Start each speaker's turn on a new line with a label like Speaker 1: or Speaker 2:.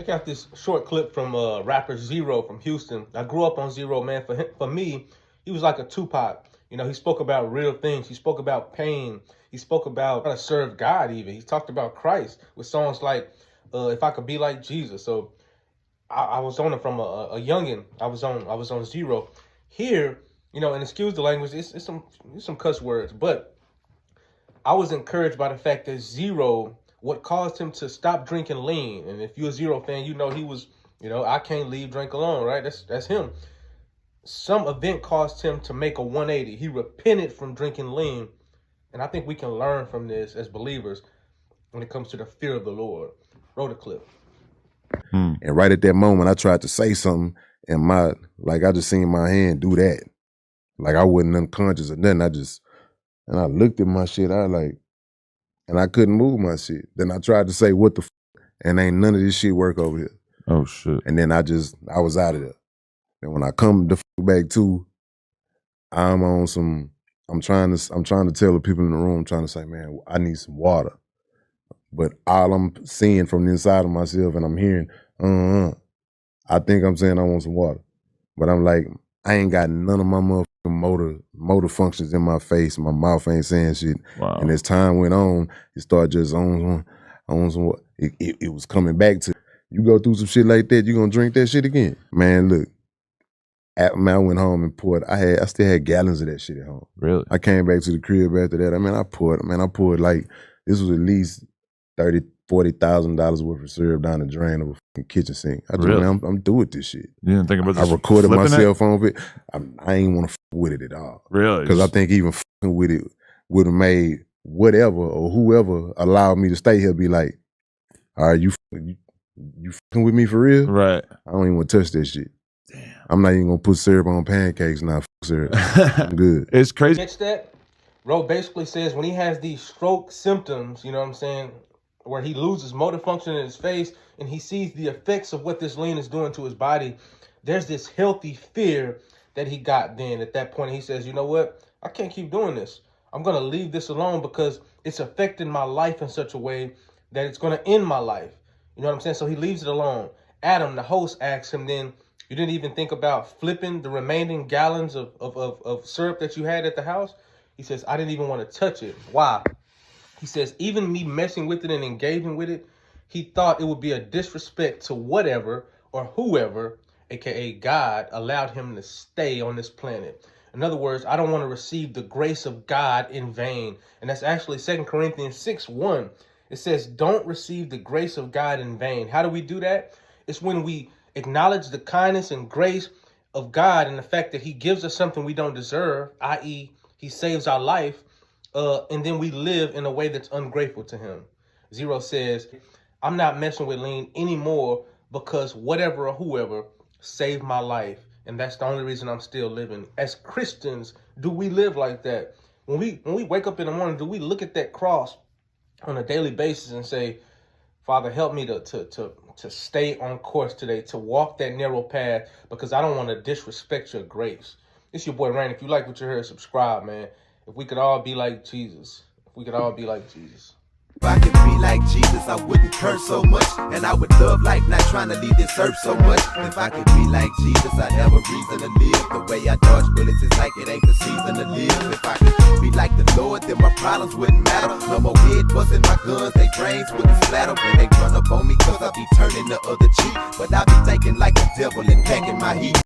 Speaker 1: check out this short clip from rapper Z-Ro from Houston. I grew up on Z-Ro, man. For me, he was like a Tupac. You know, he spoke about real things. He spoke about pain. He spoke about how to serve God even. He talked about Christ with songs like If I Could Be Like Jesus. So I was on it from a youngin'. I was on Z-Ro. Here, you know, and excuse the language, it's some cuss words, but I was encouraged by the fact that Z-Ro, what caused him to stop drinking lean, and if you're a Z-Ro fan, you know he was, you know, I can't leave drink alone, right? That's him. Some event caused him to make a 180. He repented from drinking lean, and I think we can learn from this as believers when it comes to the fear of the Lord. Roll the clip.
Speaker 2: And right at that moment, I tried to say something, and I just seen my hand do that. Like I wasn't unconscious or nothing. I looked at my shit, and I couldn't move my shit. Then I tried to say, what the and ain't none of this shit work over here.
Speaker 3: Oh, shit.
Speaker 2: And then I was out of there. And when I come the back to, I'm trying to tell the people in the room, I'm trying to say, man, I need some water. But all I'm seeing from the inside of myself, and I'm hearing, I think I'm saying I want some water. But I'm like, I ain't got none of my motherfucking motor functions in my face. My mouth ain't saying shit.
Speaker 3: Wow.
Speaker 2: And as time went on, it started just on some. It was coming back to, you go through some shit like that, you gonna drink that shit again. Man, look, I went home and poured. I still had gallons of that shit at home.
Speaker 3: Really?
Speaker 2: I came back to the crib after that. I poured like, this was at least $30,000-$40,000 worth of syrup down the drain of a fucking kitchen sink.
Speaker 3: Really?
Speaker 2: I'm through with this shit.
Speaker 3: You didn't think about this?
Speaker 2: I recorded
Speaker 3: flipping
Speaker 2: myself on it. I ain't want to fuck with it at all.
Speaker 3: Really?
Speaker 2: Because I think even fucking with it would have made whatever or whoever allowed me to stay here be like, all right, you fucking with me for real?
Speaker 3: Right.
Speaker 2: I don't even want to touch that shit.
Speaker 3: Damn.
Speaker 2: I'm not even gonna put syrup on pancakes now. Fuck syrup. I'm good.
Speaker 3: It's crazy.
Speaker 1: Catch that? Ro basically says when he has these stroke symptoms, you know what I'm saying, where he loses motor function in his face and he sees the effects of what this lean is doing to his body, there's this healthy fear that he got then at that point. He says, you know what? I can't keep doing this. I'm going to leave this alone because it's affecting my life in such a way that it's going to end my life. You know what I'm saying? So he leaves it alone. Adam, the host, asks him then, you didn't even think about flipping the remaining gallons of syrup that you had at the house? He says, I didn't even want to touch it. Why? He says, even me messing with it and engaging with it, he thought it would be a disrespect to whatever or whoever, aka God, allowed him to stay on this planet. In other words, I don't want to receive the grace of God in vain. And that's actually 2 Corinthians 6:1. It says, don't receive the grace of God in vain. How do we do that? It's when we acknowledge the kindness and grace of God and the fact that he gives us something we don't deserve, i.e., he saves our life, and then we live in a way that's ungrateful to him. Z-Ro says, I'm not messing with lean anymore because whatever or whoever saved my life. And that's the only reason I'm still living. As Christians, do we live like that? When we wake up in the morning, do we look at that cross on a daily basis and say, Father, help me to stay on course today, to walk that narrow path, because I don't want to disrespect your grace. It's your boy, Rain. If you like what you heard, subscribe, man. If we could all be like Jesus. If we could all be like Jesus.
Speaker 4: If I could be like Jesus, I wouldn't curse so much. And I would love life, not trying to leave this earth so much. If I could be like Jesus, I'd have a reason to live. The way I dodge bullets, it's like it ain't the season to live. If I could be like the Lord, then my problems wouldn't matter. No more head busting my guns, they brains wouldn't splatter. When they run up on me, cause I be turning the other cheek. But I be thinking like a devil and packing my heat.